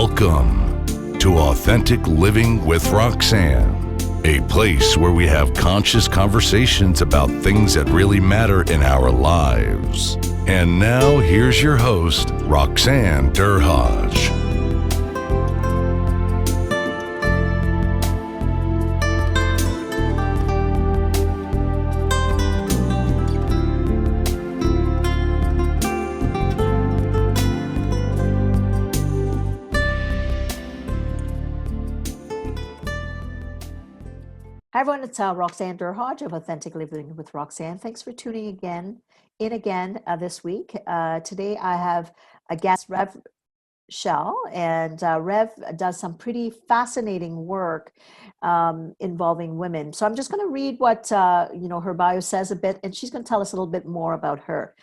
Welcome to Authentic Living with Roxanne, a place where we have conscious conversations about things that really matter in our lives. And now here's your host, Roxanne Derhaj. Hi everyone, it's Roxanne Derhaj of Authentic Living with Roxanne. Thanks for tuning in again this week. Today I have a guest, Rev Chelle, and Rev does some pretty fascinating work involving women. So I'm just going to read what her bio says a bit, and she's going to tell us a little bit more about her.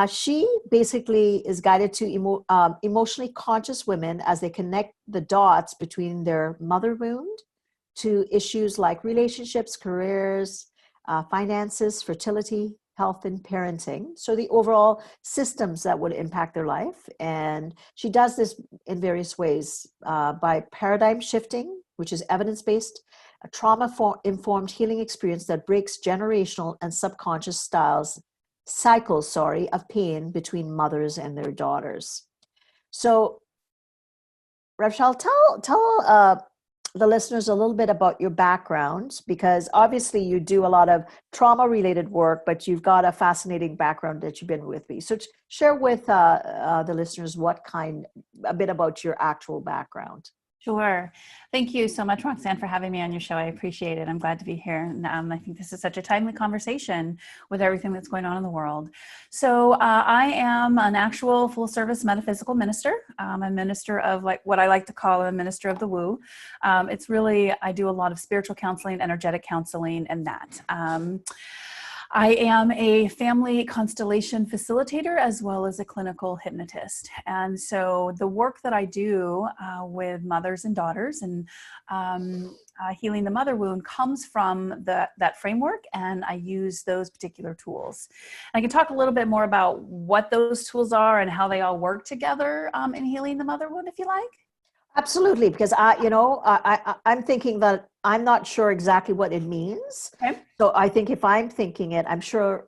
She basically is guided to emotionally conscious women as they connect the dots between their mother wound to issues like relationships, careers, finances, fertility, health, and parenting. So the overall systems that would impact their life. And she does this in various ways by paradigm shifting, which is evidence-based, a trauma-informed healing experience that breaks generational and subconscious cycles of pain between mothers and their daughters. So, Rev Chelle, tell the listeners a little bit about your background, because obviously you do a lot of trauma-related work, but you've got a fascinating background that you've been with me. So share with the listeners a bit about your actual background. Sure. Thank you so much, Roxanne, for having me on your show. I appreciate it. I'm glad to be here. And I think this is such a timely conversation with everything that's going on in the world. So I am an actual full-service metaphysical minister. I'm a minister of what I like to call a minister of the woo. It's really, I do a lot of spiritual counseling, energetic counseling, and that. I am a family constellation facilitator as well as a clinical hypnotist. And so the work that I do with mothers and daughters and healing the mother wound comes from that framework, and I use those particular tools. I can talk a little bit more about what those tools are and how they all work together in healing the mother wound, if you like. Absolutely, because I'm thinking that I'm not sure exactly what it means. Okay. So I think if I'm thinking it, I'm sure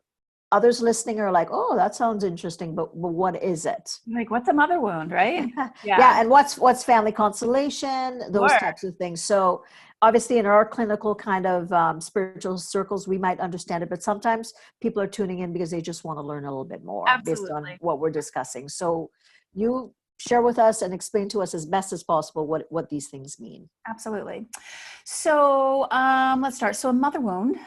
others listening are like, "Oh, that sounds interesting," but what is it? Like, what's a mother wound, right? Yeah, and what's family constellation? Those Sure. types of things. So obviously, in our clinical kind of spiritual circles, we might understand it, but sometimes people are tuning in because they just want to learn a little bit more based on what we're discussing. So you share with us and explain to us as best as possible what these things mean. Absolutely. So let's start. So a mother wound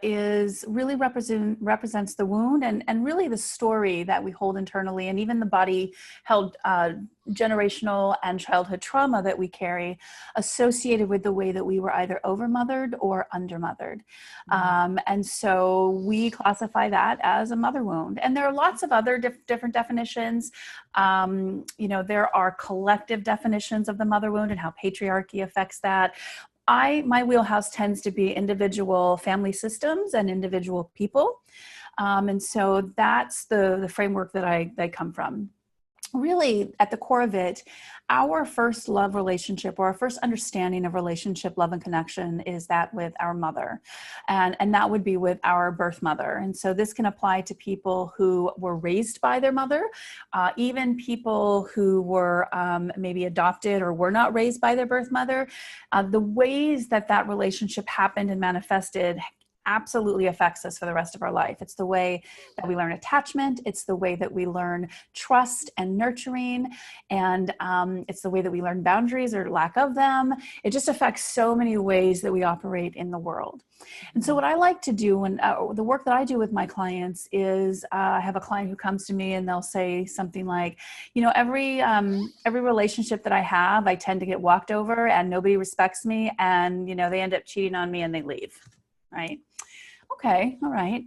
is really represents the wound and really the story that we hold internally, and even the body held generational and childhood trauma that we carry associated with the way that we were either overmothered or undermothered. And so we classify that as a mother wound. And there are lots of other different definitions. There are collective definitions of the mother wound and how patriarchy affects that. My wheelhouse tends to be individual family systems and individual people. And so that's the framework that I come from. Really, at the core of it, our first love relationship or our first understanding of relationship, love, and connection is that with our mother. And that would be with our birth mother. And so this can apply to people who were raised by their mother, even people who were maybe adopted or were not raised by their birth mother. The ways that relationship happened and manifested absolutely affects us for the rest of our life. It's the way that we learn attachment. It's the way that we learn trust and nurturing. And it's the way that we learn boundaries or lack of them. It just affects so many ways that we operate in the world. And so what I like to do when the work that I do with my clients is I have a client who comes to me and they'll say something like, every relationship that I have, I tend to get walked over and nobody respects me, and, they end up cheating on me and they leave. Right? Okay. All right.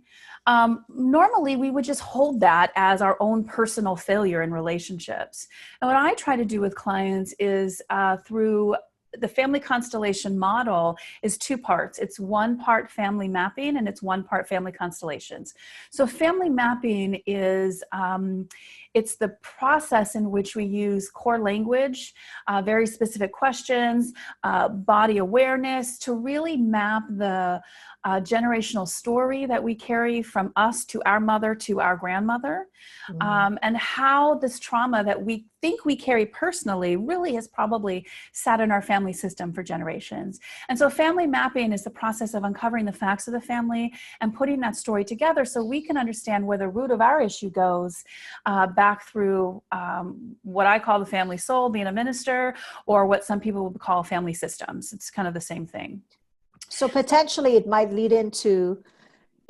Normally we would just hold that as our own personal failure in relationships. And what I try to do with clients is through the family constellation model is two parts. It's one part family mapping and it's one part family constellations. So family mapping is, it's the process in which we use core language, very specific questions, body awareness to really map the generational story that we carry from us to our mother to our grandmother, and how this trauma that we think we carry personally really has probably sat in our family system for generations. And so family mapping is the process of uncovering the facts of the family and putting that story together so we can understand where the root of our issue goes, back through what I call the family soul, being a minister, or what some people would call family systems. It's kind of the same thing. So potentially it might lead into,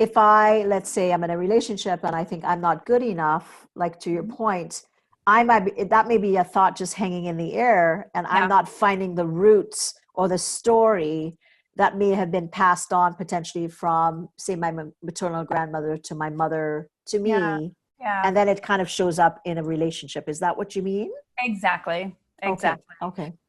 if let's say I'm in a relationship and I think I'm not good enough, like to your point, that may be a thought just hanging in the air, and I'm not finding the roots or the story that may have been passed on potentially from, say, my maternal grandmother to my mother to me. Yeah. And then it kind of shows up in a relationship. Is that what you mean? Exactly. Okay.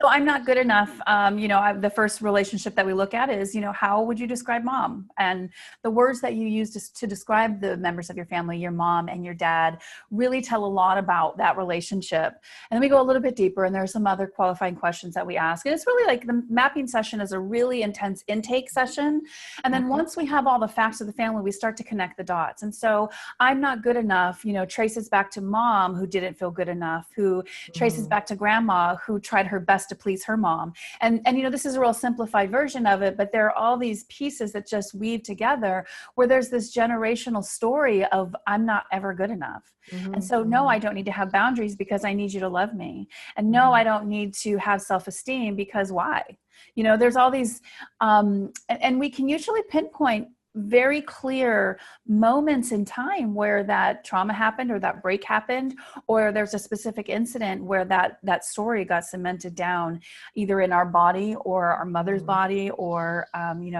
So I'm not good enough. The first relationship that we look at is, how would you describe mom? And the words that you use to describe the members of your family, your mom and your dad, really tell a lot about that relationship. And then we go a little bit deeper, and there's some other qualifying questions that we ask. And it's really like the mapping session is a really intense intake session. And then once we have all the facts of the family, we start to connect the dots. And so I'm not good enough, traces back to mom who didn't feel good enough, who traces back to grandma who tried her best to please her mom. And this is a real simplified version of it, but there are all these pieces that just weave together where there's this generational story of I'm not ever good enough. And so, no, I don't need to have boundaries because I need you to love me. And no, I don't need to have self-esteem because why? There's all these, and we can usually pinpoint very clear moments in time where that trauma happened or that break happened, or there's a specific incident where that story got cemented down either in our body or our mother's body or,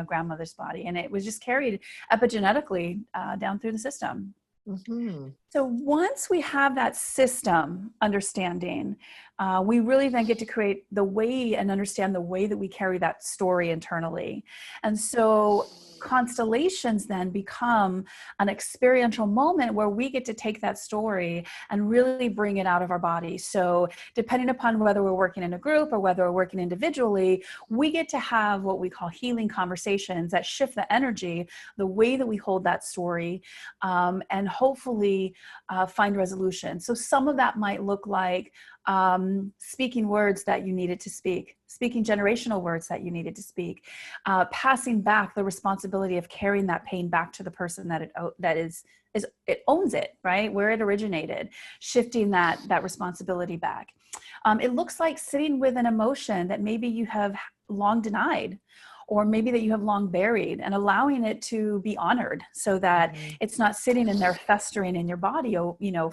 grandmother's body. And it was just carried epigenetically down through the system. So once we have that system understanding, we really then get to create the way and understand the way that we carry that story internally. And so constellations then become an experiential moment where we get to take that story and really bring it out of our body. So depending upon whether we're working in a group or whether we're working individually, we get to have what we call healing conversations that shift the energy, the way that we hold that story, and hopefully find resolution. So some of that might look like speaking words that you needed to speak, speaking generational words that you needed to speak, passing back the responsibility of carrying that pain back to the person that it owns it, right? Where it originated, shifting that responsibility back. It looks like sitting with an emotion that maybe you have long denied, or maybe that you have long buried, and allowing it to be honored so that it's not sitting in there festering in your body,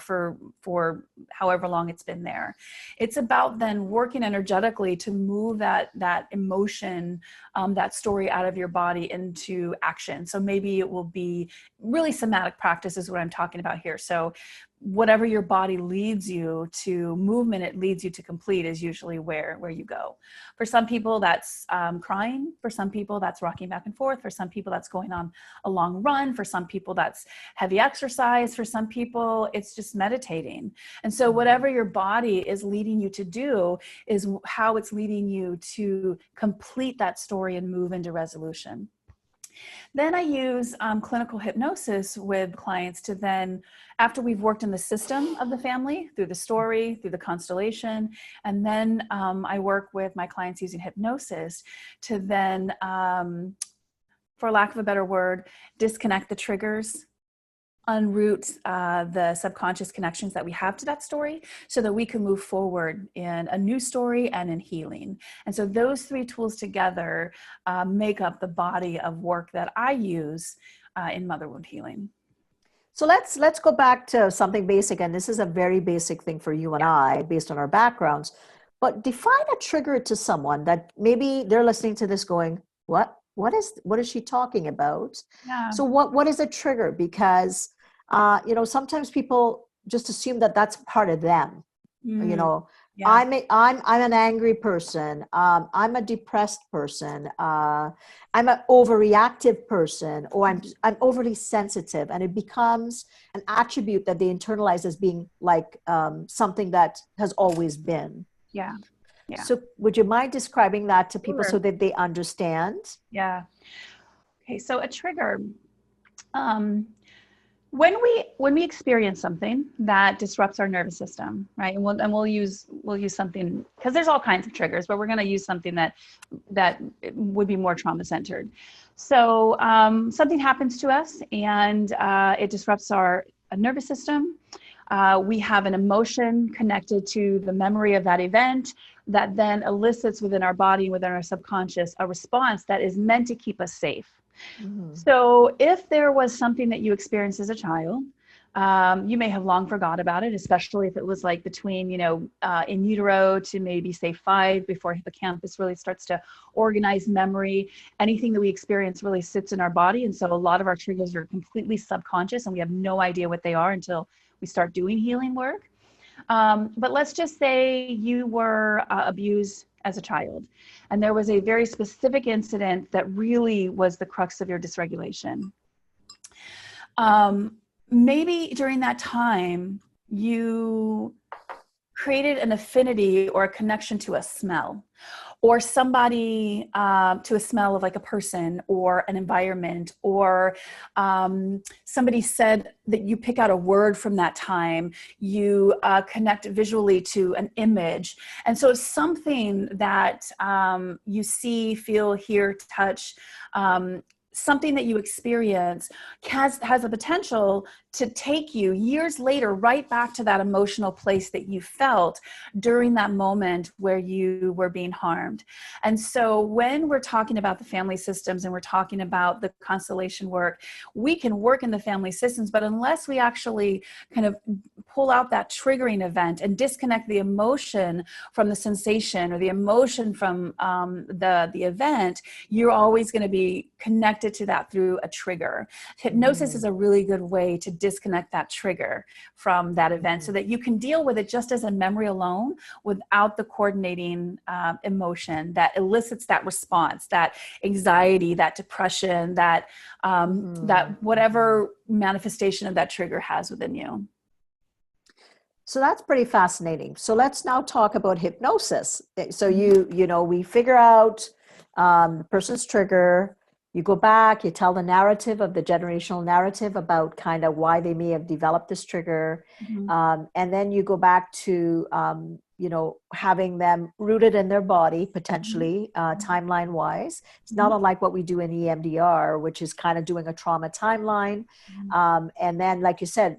for however long it's been there. It's about then working energetically to move that emotion, that story out of your body into action. So maybe it will be really somatic practice is what I'm talking about here. So whatever your body leads you to, movement it leads you to complete, is usually where you go. For some people that's crying, for some people that's rocking back and forth, for some people that's going on a long run, for some people that's heavy exercise, for some people it's just meditating. And so whatever your body is leading you to do is how it's leading you to complete that story and move into resolution. Then I use clinical hypnosis with clients to then, after we've worked in the system of the family, through the story, through the constellation, and then I work with my clients using hypnosis to then, for lack of a better word, disconnect the triggers, unroot the subconscious connections that we have to that story so that we can move forward in a new story and in healing. And so those three tools together make up the body of work that I use in mother wound healing. So let's go back to something basic, and this is a very basic thing for you and I based on our backgrounds, but define a trigger to someone that maybe they're listening to this going, what is she talking about? Yeah. So what is a trigger? Because sometimes people just assume that that's part of them. Yeah. I'm an angry person. I'm a depressed person. I'm an overreactive person, or I'm overly sensitive, and it becomes an attribute that they internalize as being like something that has always been. Yeah. Yeah. So would you mind describing that to people Sure. so that they understand? Yeah. Okay. So a trigger, when we experience something that disrupts our nervous system, right? And we'll use something, because there's all kinds of triggers, but we're going to use something that would be more trauma centered. So something happens to us, and it disrupts our nervous system. We have an emotion connected to the memory of that event that then elicits within our body, within our subconscious, a response that is meant to keep us safe. Mm-hmm. So if there was something that you experienced as a child, you may have long forgot about it, especially if it was like between, in utero to maybe say 5, before hippocampus really starts to organize memory. Anything that we experience really sits in our body. And so a lot of our triggers are completely subconscious, and we have no idea what they are until we start doing healing work. But let's just say you were abused as a child, and there was a very specific incident that really was the crux of your dysregulation. Maybe during that time, you created an affinity or a connection to a smell, or somebody, to a smell of like a person or an environment, or somebody said that you pick out a word from that time, you connect visually to an image. And so it's something that you see, feel, hear, touch, something that you experience has the potential to take you years later right back to that emotional place that you felt during that moment where you were being harmed. And so when we're talking about the family systems and we're talking about the constellation work, we can work in the family systems, but unless we actually kind of pull out that triggering event and disconnect the emotion from the sensation, or the emotion from the event, you're always going to be connected to that through a trigger. Hypnosis is a really good way to disconnect that trigger from that event, so that you can deal with it just as a memory alone, without the coordinating emotion that elicits that response, that anxiety, that depression, that that whatever manifestation of that trigger has within you. So that's pretty fascinating. So let's now talk about hypnosis. So we figure out the person's trigger. You go back, you tell the narrative of the generational narrative about kind of why they may have developed this trigger. And then you go back to, having them rooted in their body, potentially, timeline wise. It's not unlike what we do in EMDR, which is kind of doing a trauma timeline. And then, like you said,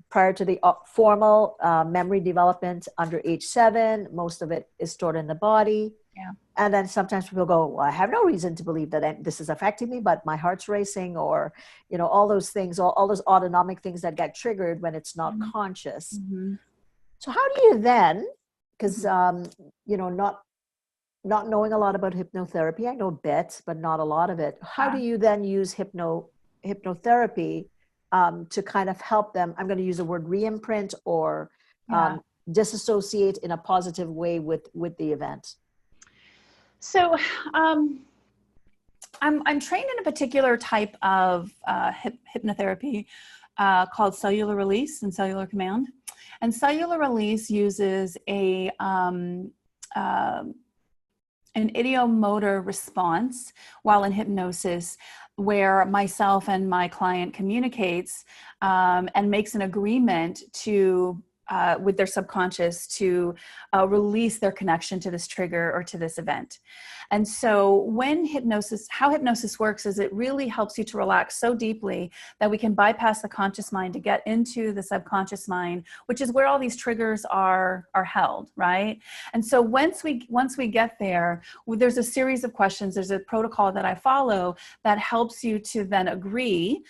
prior to the formal memory development under age 7, most of it is stored in the body. Yeah. And then sometimes people go, well, I have no reason to believe that this is affecting me, but my heart's racing, or, all those things, all those autonomic things that get triggered when it's not conscious. So how do you then, because, not knowing a lot about hypnotherapy, I know a bit, but not a lot of it. How do you then use hypnotherapy to kind of help them? I'm going to use the word re-imprint, or disassociate in a positive way with the event. So I'm trained in a particular type of hypnotherapy called cellular release and cellular command. And cellular release uses an idiomotor response while in hypnosis, where myself and my client communicates and makes an agreement to with their subconscious to release their connection to this trigger or to this event. And so how hypnosis works is it really helps you to relax so deeply that we can bypass the conscious mind to get into the subconscious mind, which is where all these triggers are held, right? And so once we get there, there's a series of questions, there's a protocol that I follow that helps you to then agree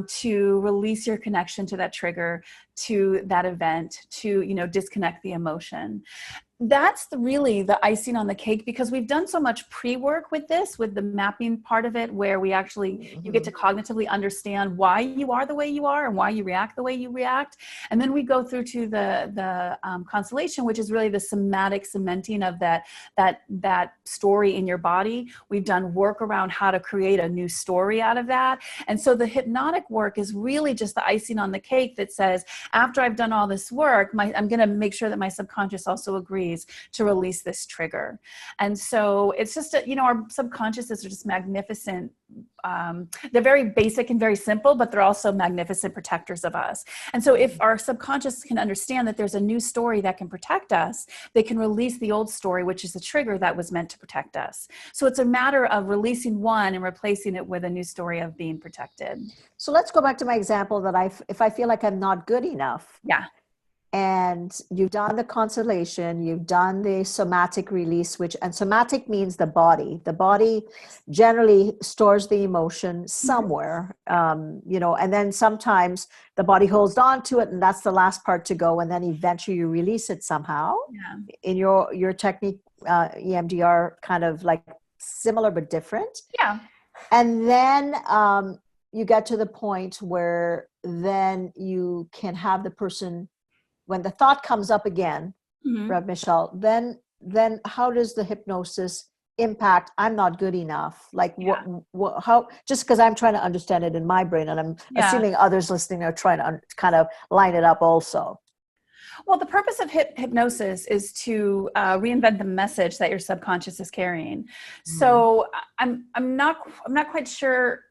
to release your connection to that trigger, to that event, to disconnect the emotion. that's really the icing on the cake, because we've done so much pre-work with this, with the mapping part of it, where we actually, you get to cognitively understand why you are the way you are and why you react the way you react. And then we go through to the constellation, which is really the somatic cementing of that story in your body. We've done work around how to create a new story out of that. And so the hypnotic work is really just the icing on the cake that says, after I've done all this work, I'm going to make sure that my subconscious also agrees to release this trigger. And so it's just, our subconsciouses are just magnificent. They're very basic and very simple, but they're also magnificent protectors of us. And so if our subconscious can understand that there's a new story that can protect us, they can release the old story, which is the trigger that was meant to protect us. So it's a matter of releasing one and replacing it with a new story of being protected. So let's go back to my example that if I feel like I'm not good enough. Yeah. And you've done the constellation, you've done the somatic release, and somatic means the body. The body generally stores the emotion somewhere, and then sometimes the body holds on to it, and that's the last part to go. And then eventually you release it somehow. Yeah. In your technique, EMDR, kind of like similar but different. Yeah. And then you get to the point where then you can have the person, when the thought comes up again, Rev Michelle, then how does the hypnosis impact? I'm not good enough. Like how? Just because I'm trying to understand it in my brain, and I'm assuming others listening are trying to kind of line it up also. Well, the purpose of hypnosis is to reinvent the message that your subconscious is carrying. So I'm not quite sure.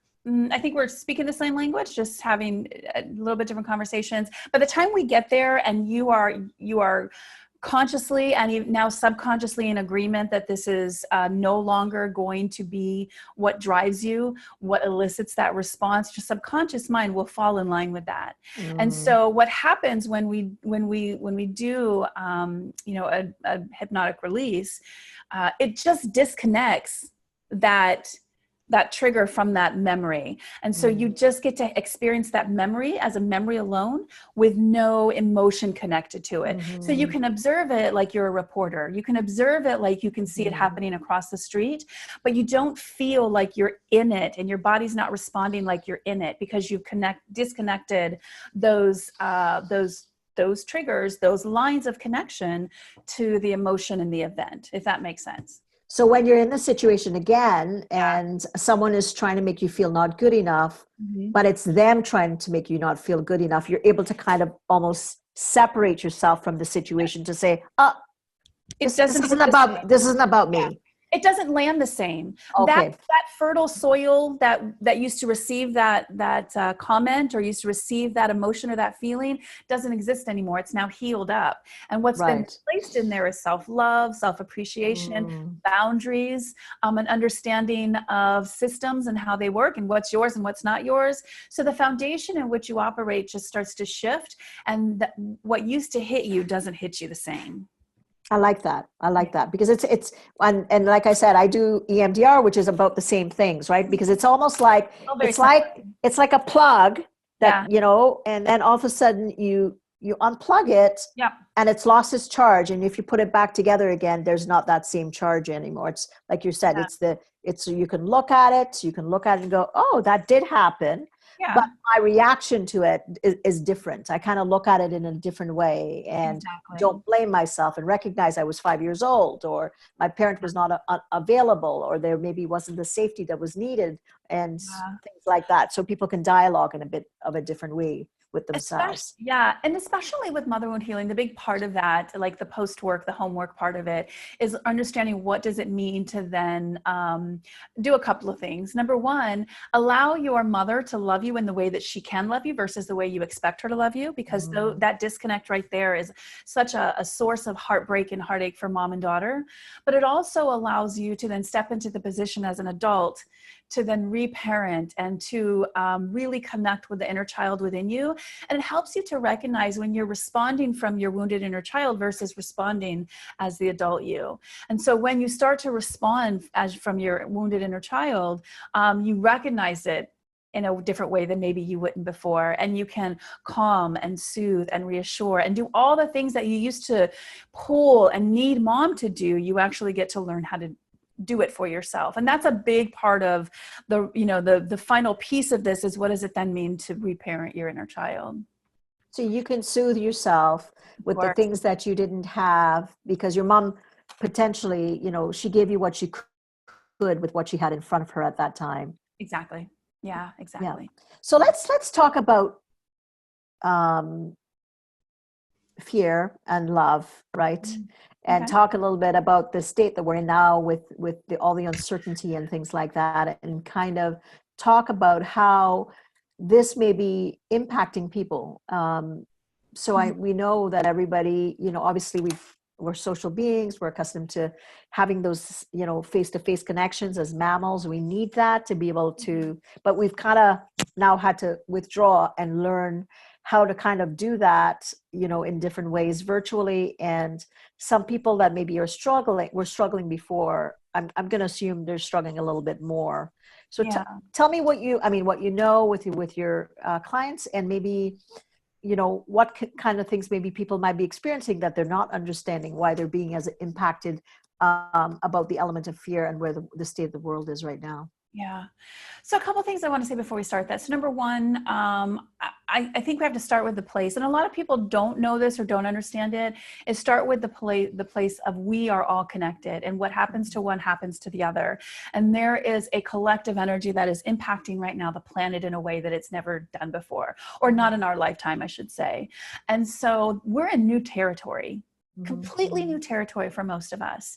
I think we're speaking the same language, just having a little bit different conversations. By the time we get there and you are consciously and now subconsciously in agreement that this is no longer going to be what drives you, what elicits that response, your subconscious mind will fall in line with that. And so what happens when we do a hypnotic release, it just disconnects that trigger from that memory. And so you just get to experience that memory as a memory alone with no emotion connected to it. So you can observe it like you're a reporter. You can observe it like you can see it happening across the street, but you don't feel like you're in it and your body's not responding like you're in it, because you've disconnected those triggers, those lines of connection to the emotion and the event, if that makes sense. So when you're in the situation again and someone is trying to make you feel not good enough, but it's them trying to make you not feel good enough, you're able to kind of almost separate yourself from the situation to say, this isn't about me. It doesn't land the same. Okay. That fertile soil that used to receive that comment or used to receive that emotion or that feeling doesn't exist anymore. It's now healed up. And what's been placed in there is self-love, self-appreciation, boundaries, an understanding of systems and how they work and what's yours and what's not yours. So the foundation in which you operate just starts to shift, and what used to hit you doesn't hit you the same. I like that because it's and like I said, I do EMDR, which is about the same things, right? Because it's almost like it's like a plug that and then all of a sudden you unplug it, and it's lost its charge, and if you put it back together again, there's not that same charge anymore. It's like you said, it's you can look at it and go, oh, that did happen. Yeah. But my reaction to it is different. I kind of look at it in a different way and don't blame myself and recognize I was 5 years old, or my parent was not available, or there maybe wasn't the safety that was needed, and things like that. So people can dialogue in a bit of a different way with themselves. And especially with mother wound healing, the big part of that, like the post work, the homework part of it, is understanding what does it mean to then do a couple of things. Number one, allow your mother to love you in the way that she can love you versus the way you expect her to love you, because that disconnect right there is such a source of heartbreak and heartache for mom and daughter. But it also allows you to then step into the position as an adult to then reparent and to really connect with the inner child within you. And it helps you to recognize when you're responding from your wounded inner child versus responding as the adult you. And so when you start to respond as from your wounded inner child, you recognize it in a different way than maybe you wouldn't before. And you can calm and soothe and reassure and do all the things that you used to pull and need mom to do. You actually get to learn how to do it for yourself. And that's a big part of the, you know, the final piece of this is, what does it then mean to reparent your inner child? So you can soothe yourself with the things that you didn't have because your mom potentially, you know, she gave you what she could with what she had in front of her at that time. Exactly. Yeah, exactly. Yeah. So let's talk about fear and love, right? Mm-hmm. And Okay. talk a little bit about the state that we're in now with all the uncertainty and things like that, and kind of talk about how this may be impacting people. We know that everybody, you know, obviously we're social beings. We're accustomed to having those, you know, face-to-face connections as mammals. We need that to be able to, but we've kind of now had to withdraw and learn how to kind of do that, you know, in different ways virtually. And some people that maybe were struggling before, I'm going to assume they're struggling a little bit more. So tell me what you know with your clients, and maybe, you know, what kind of things maybe people might be experiencing that they're not understanding why they're being as impacted about the element of fear and where the state of the world is right now. Yeah. So a couple of things I want to say before we start that. So number one, I think we have to start with the place. And a lot of people don't know this or don't understand it, is start with the place of we are all connected, and what happens to one happens to the other. And there is a collective energy that is impacting right now the planet in a way that it's never done before, or not in our lifetime, I should say. And so we're in new territory. Completely new territory for most of us.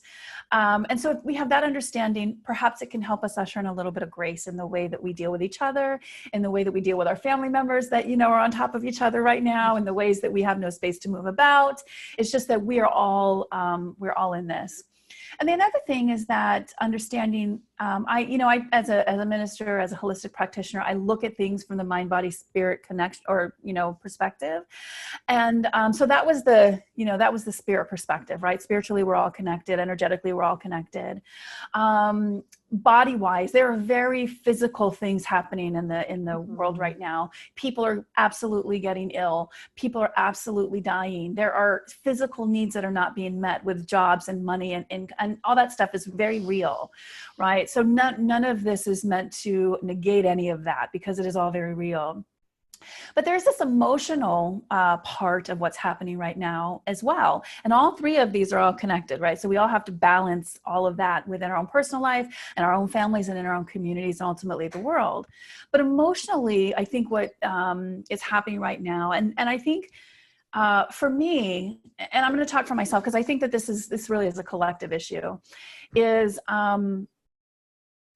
And so if we have that understanding, perhaps it can help us usher in a little bit of grace in the way that we deal with each other, in the way that we deal with our family members that, you know, are on top of each other right now, in the ways that we have no space to move about. It's just that we're all in this. And the other thing is that understanding, I as a minister, as a holistic practitioner, I look at things from the mind, body, spirit connection, or, you know, perspective. And so that was the spirit perspective, right? Spiritually, we're all connected. Energetically, we're all connected. Body-wise, there are very physical things happening in the world right now. People are absolutely getting ill. People are absolutely dying. There are physical needs that are not being met with jobs and money, and all that stuff is very real, right? So none of this is meant to negate any of that, because it is all very real. But there's this emotional part of what's happening right now as well. And all three of these are all connected, right? So we all have to balance all of that within our own personal life and our own families and in our own communities and ultimately the world. But emotionally, I think what is happening right now, and I think for me, and I'm going to talk for myself because I think that this really is a collective issue, is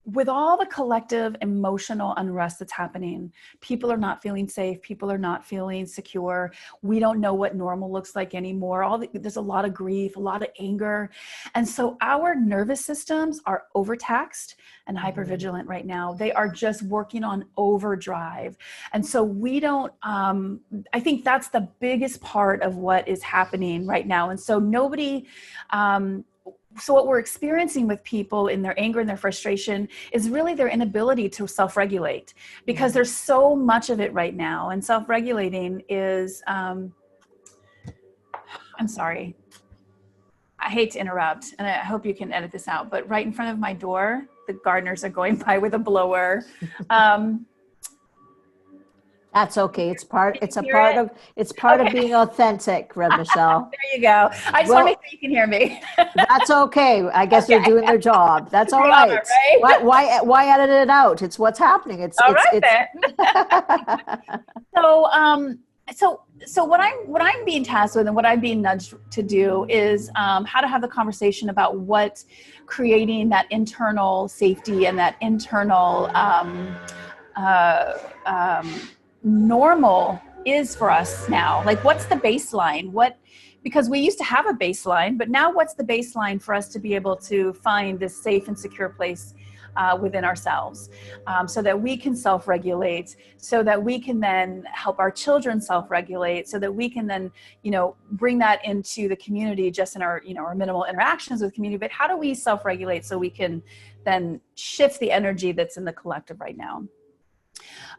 with all the collective emotional unrest that's happening, people are not feeling safe. People are not feeling secure. We don't know what normal looks like anymore. There's a lot of grief, a lot of anger. And so our nervous systems are overtaxed and hypervigilant right now. They are just working on overdrive. And so we don't, I think that's the biggest part of what is happening right now. And so so what we're experiencing with people in their anger and their frustration is really their inability to self-regulate, because there's so much of it right now. And self-regulating is, I'm sorry, I hate to interrupt, and I hope you can edit this out, but right in front of my door, the gardeners are going by with a blower. That's okay. It's part of being authentic, Rev Michelle. There you go. I just want to make sure you can hear me. That's okay. I guess they're doing their job. That's all right. Right. Why edit it out? It's what's happening. It's all right then. So what I'm being tasked with and what I'm being nudged to do is how to have the conversation about what creating that internal safety and that internal normal is for us now. Like, what's the baseline? Because we used to have a baseline, but now what's the baseline for us to be able to find this safe and secure place within ourselves, so that we can self-regulate, so that we can then help our children self-regulate, so that we can then, bring that into the community just in our, our minimal interactions with community. But how do we self-regulate so we can then shift the energy that's in the collective right now?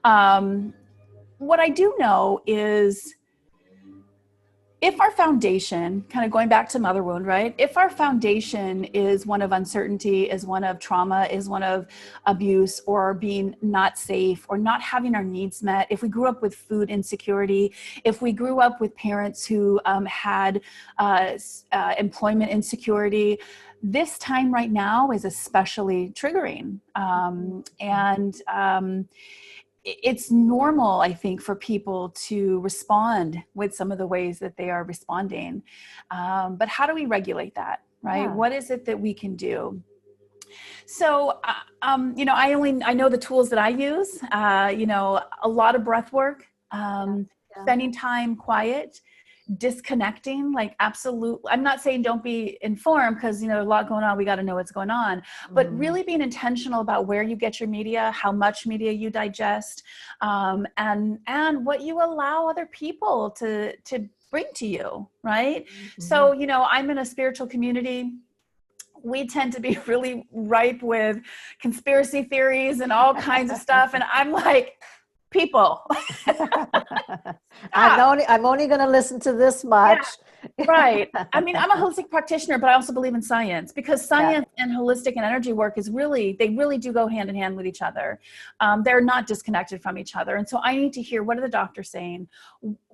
What I do know is, if our foundation, kind of going back to mother wound, right? If our foundation is one of uncertainty, is one of trauma, is one of abuse, or being not safe, or not having our needs met, if we grew up with food insecurity, if we grew up with parents who had employment insecurity, this time right now is especially triggering. It's normal, I think, for people to respond with some of the ways that they are responding. But how do we regulate that, right? Yeah. What is it that we can do? So, I know the tools that I use, a lot of breath work, spending time quiet, disconnecting, like absolutely. I'm not saying don't be informed, because a lot going on, we got to know what's going on, but really being intentional about where you get your media, how much media you digest, and what you allow other people to bring to you, right? So, I'm in a spiritual community. We tend to be really ripe with conspiracy theories and all kinds of stuff, and I'm like, people. I'm only going to listen to this much. Yeah, right. I mean, I'm a holistic practitioner, but I also believe in science, because science and holistic and energy work they really do go hand in hand with each other. They're not disconnected from each other. And so I need to hear, what are the doctors saying?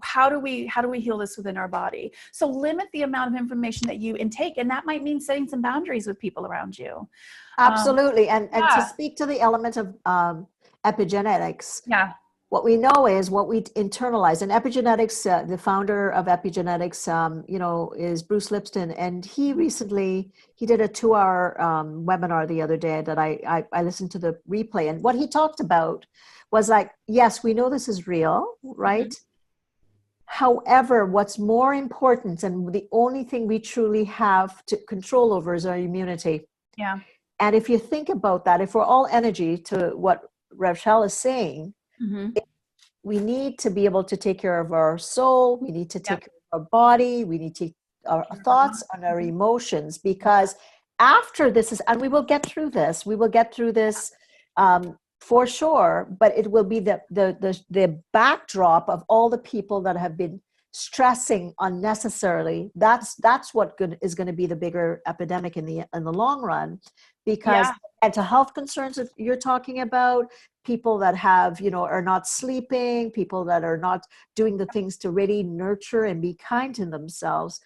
How do we heal this within our body? So limit the amount of information that you intake. And that might mean setting some boundaries with people around you. Absolutely. And to speak to the element of epigenetics. Yeah. What we know is what we internalize. And epigenetics, the founder of epigenetics, is Bruce Lipton. And he did a 2-hour webinar the other day that I listened to the replay. And what he talked about was like, yes, we know this is real, right? However, what's more important, and the only thing we truly have to control over, is our immunity. Yeah. And if you think about that, if we're all energy, to what Chelle is saying, we need to be able to take care of our soul. We need to take care of our body. We need to take our thoughts and our emotions, because after this is, and we will get through this, for sure, but it will be the backdrop of all the people that have been stressing unnecessarily. That's what is going to be the bigger epidemic in the long run, because mental health concerns that you're talking about, people that have, are not sleeping, people that are not doing the things to really nurture and be kind to themselves.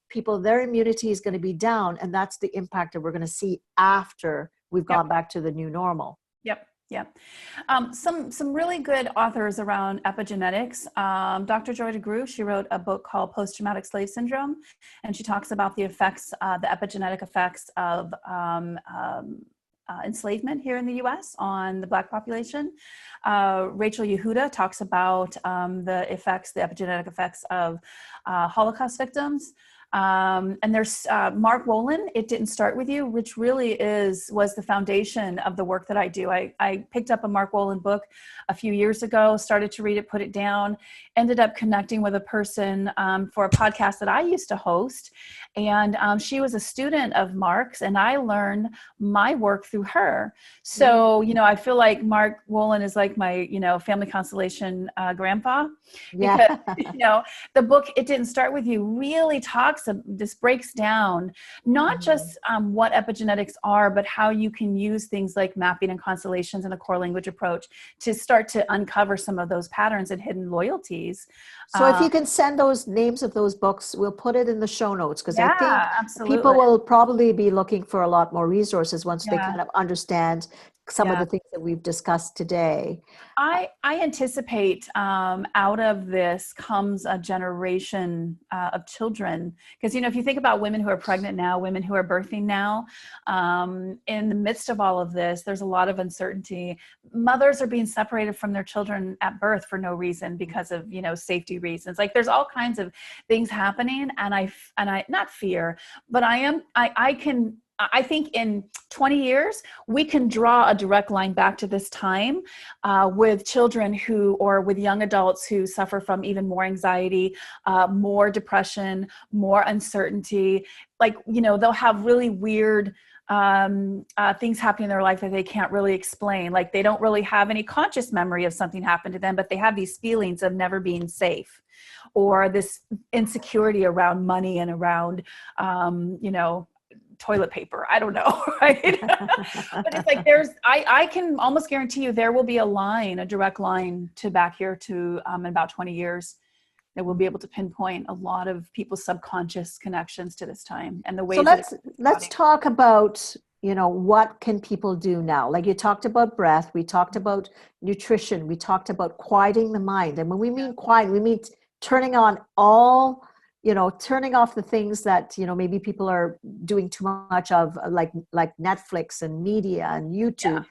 People, their immunity is going to be down, and that's the impact that we're going to see after we've gone back to the new normal. Yeah. Some really good authors around epigenetics. Dr. Joy DeGruy, she wrote a book called Post-Traumatic Slave Syndrome, and she talks about the effects, the epigenetic effects of enslavement here in the U.S. on the Black population. Rachel Yehuda talks about the epigenetic effects of Holocaust victims. And there's Mark Wolin, It Didn't Start With You, which really was the foundation of the work that I do. I picked up a Mark Wolin book a few years ago, started to read it, put it down, ended up connecting with a person for a podcast that I used to host. And she was a student of Mark's, and I learned my work through her. So, I feel like Mark Wolin is like my, family constellation grandpa. Because, the book, It Didn't Start With You, really this breaks down not just what epigenetics are, but how you can use things like mapping and constellations and a core language approach to start to uncover some of those patterns and hidden loyalties. So if you can send those names of those books, we'll put it in the show notes, because I think absolutely. People will probably be looking for a lot more resources once they kind of understand some of the things that we've discussed today. I anticipate out of this comes a generation of children, because if you think about women who are pregnant now, women who are birthing now, in the midst of all of this, there's a lot of uncertainty. Mothers are being separated from their children at birth for no reason, because of safety reasons. Like, there's all kinds of things happening, and I not fear, but I can I think in 20 years, we can draw a direct line back to this time with children or with young adults who suffer from even more anxiety, more depression, more uncertainty. Like, they'll have really weird things happening in their life that they can't really explain. Like, they don't really have any conscious memory of something happened to them, but they have these feelings of never being safe, or this insecurity around money and around, toilet paper. I don't know, right? But it's like I can almost guarantee you there will be a direct line to back here to in about 20 years that we'll be able to pinpoint a lot of people's subconscious connections to this time and the ways. So let's talk about, what can people do now? Like, you talked about breath, we talked about nutrition, we talked about quieting the mind. And when we mean quiet, we mean turning on turning off the things that, maybe people are doing too much of, like Netflix and media and YouTube.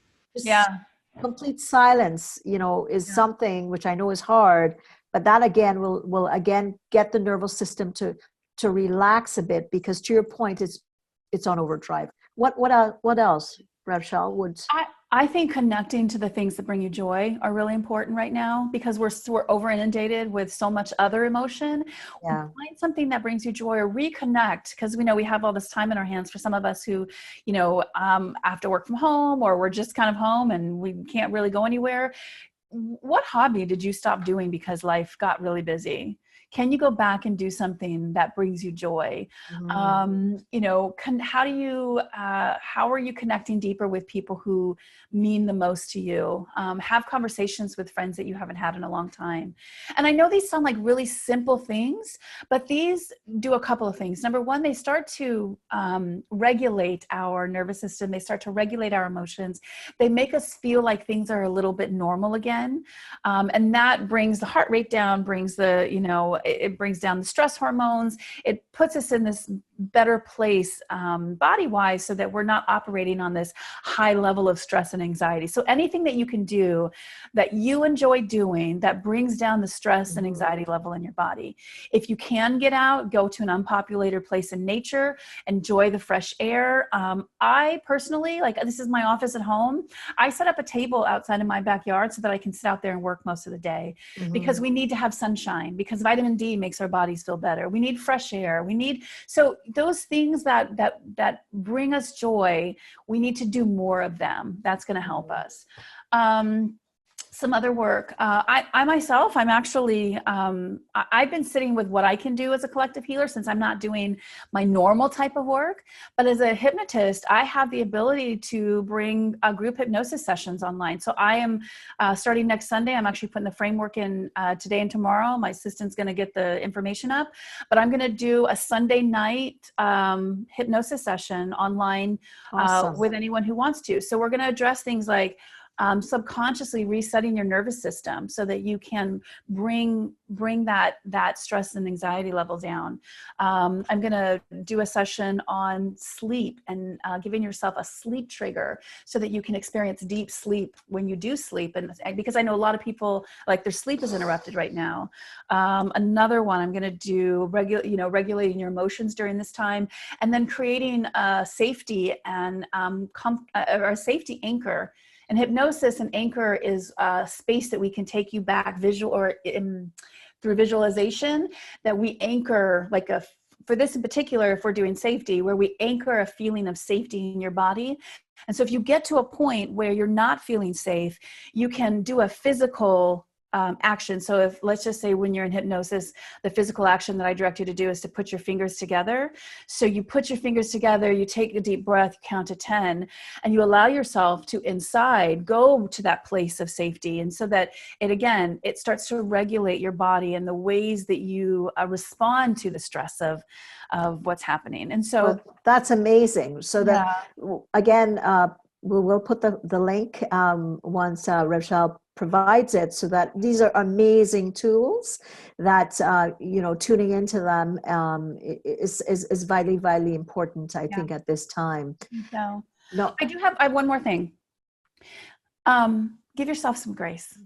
Complete silence, is something which I know is hard, but that again will again get the nervous system to relax a bit, because to your point, it's on overdrive. What else, Rev Chelle, would? I think connecting to the things that bring you joy are really important right now, because we're over inundated with so much other emotion. Yeah. Find something that brings you joy, or reconnect, because we know we have all this time in our hands. For some of us who, have to work from home, or we're just kind of home and we can't really go anywhere. What hobby did you stop doing because life got really busy? Can you go back and do something that brings you joy? Mm-hmm. How are you connecting deeper with people who mean the most to you? Have conversations with friends that you haven't had in a long time. And I know these sound like really simple things, but these do a couple of things. Number one, they start to regulate our nervous system. They start to regulate our emotions. They make us feel like things are a little bit normal again. And that brings the heart rate down, it brings down the stress hormones. It puts us in this better place body-wise, so that we're not operating on this high level of stress and anxiety. So anything that you can do that you enjoy doing that brings down the stress and anxiety level in your body. If you can get out, go to an unpopulated place in nature, enjoy the fresh air. I personally, this is my office at home. I set up a table outside in my backyard so that I can sit out there and work most of the day, because we need to have sunshine, because vitamin D makes our bodies feel better. We need fresh air. So those things that bring us joy, we need to do more of them. That's going to help us. Some other work. I myself, I'm actually, I've been sitting with what I can do as a collective healer, since I'm not doing my normal type of work. But as a hypnotist, I have the ability to bring group hypnosis sessions online. So I am starting next Sunday. I'm actually putting the framework in today and tomorrow. My assistant's going to get the information up. But I'm going to do a Sunday night hypnosis session online. Awesome. With anyone who wants to. So we're going to address things like subconsciously resetting your nervous system so that you can bring that stress and anxiety level down. I'm going to do a session on sleep and giving yourself a sleep trigger so that you can experience deep sleep when you do sleep. And because I know a lot of people, like, their sleep is interrupted right now. Another one, I'm going to do regulating your emotions during this time, and then creating a safety and or a safety anchor. And hypnosis and anchor is a space that we can take you back through visualization, that we anchor for this in particular, if we're doing safety, where we anchor a feeling of safety in your body. And so if you get to a point where you're not feeling safe, you can do a physical action. So if, let's just say, when you're in hypnosis, the physical action that I direct you to do is to put your fingers together. So you put your fingers together, you take a deep breath, count to 10, and you allow yourself to go to that place of safety. And so that it starts to regulate your body and the ways that you respond to the stress of what's happening. And so that's amazing. So that, again, we'll put the link once Rev Chelle provides it, so that these are amazing tools that tuning into them is vitally important, I think, at this time. No, I have one more thing. Give yourself some grace.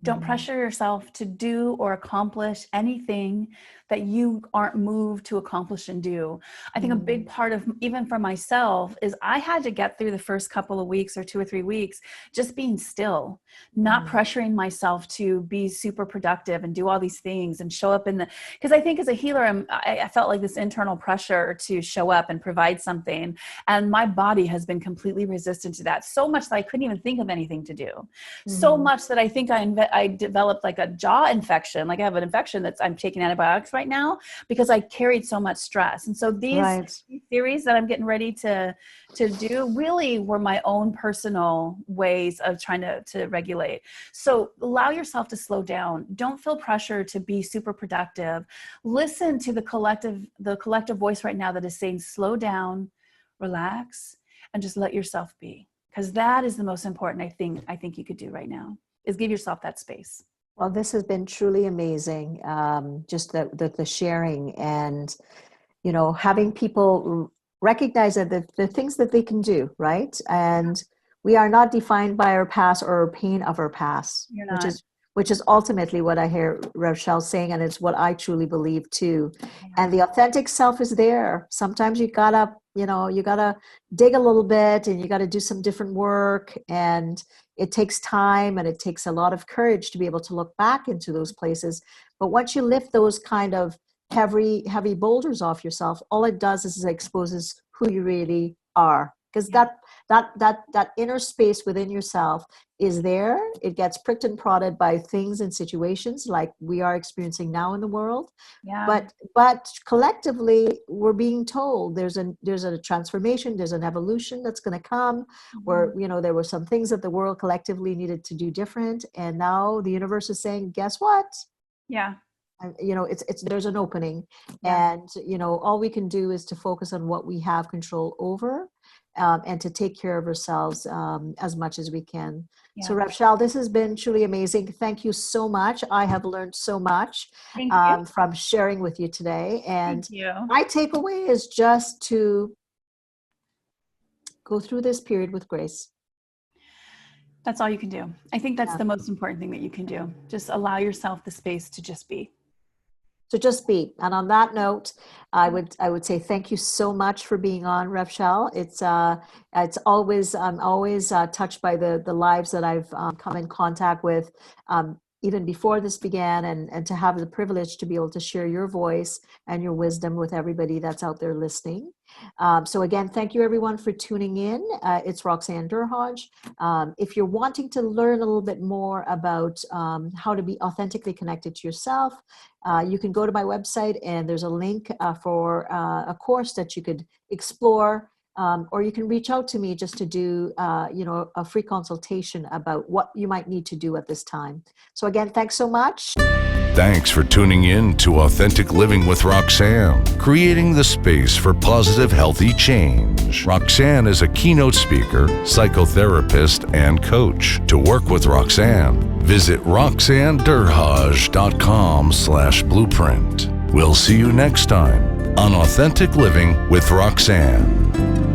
Don't pressure yourself to do or accomplish anything that you aren't moved to accomplish and do. I think a big part of, even for myself, is I had to get through the first couple of weeks or 2 or 3 weeks just being still, not pressuring myself to be super productive and do all these things and show up because I think as a healer, I felt like this internal pressure to show up and provide something. And my body has been completely resistant to that, so much that I couldn't even think of anything to do. So much that I think I developed like a jaw infection. Like I have an infection I'm taking antibiotics right now because I carried so much stress. And so these theories that I'm getting ready to do really were my own personal ways of trying to regulate. So allow yourself to slow down. Don't feel pressure to be super productive. Listen to the collective voice right now that is saying, slow down, relax, and just let yourself be. Because that is the most important I think you could do right now, is give yourself that space. Well, this has been truly amazing. Just the sharing and, having people recognize that the things that they can do, right? And we are not defined by our past or our pain of our past, which is ultimately what I hear Chelle saying, and it's what I truly believe too. And the authentic self is there. Sometimes you gotta dig a little bit, and you gotta do some different work, and it takes time and it takes a lot of courage to be able to look back into those places. But once you lift those kind of heavy boulders off yourself, all it does is it exposes who you really are. Because that inner space within yourself is there. It gets pricked and prodded by things and situations like we are experiencing now in the world. Yeah. But collectively, we're being told there's a transformation, there's an evolution that's going to come. Where there were some things that the world collectively needed to do different, and now the universe is saying, guess what? Yeah. And, there's an opening, and all we can do is to focus on what we have control over. And to take care of ourselves as much as we can. Yeah. So Chelle, this has been truly amazing. Thank you so much. I have learned so much from sharing with you today. And my takeaway is just to go through this period with grace. That's all you can do. I think that's the most important thing that you can do. Just allow yourself the space to just be. So just be. And on that note, I would say thank you so much for being on, Chelle. It's always, I'm always touched by the lives that I've come in contact with even before this began, and to have the privilege to be able to share your voice and your wisdom with everybody that's out there listening. So again, thank you everyone for tuning in. It's Roxanne Durhodge. If you're wanting to learn a little bit more about how to be authentically connected to yourself, you can go to my website, and there's a link for a course that you could explore. Or you can reach out to me just to do, a free consultation about what you might need to do at this time. So again, thanks so much. Thanks for tuning in to Authentic Living with Roxanne, creating the space for positive, healthy change. Roxanne is a keynote speaker, psychotherapist, and coach. To work with Roxanne, visit roxannedurhodge.com/blueprint. We'll see you next time on Authentic Living with Roxanne.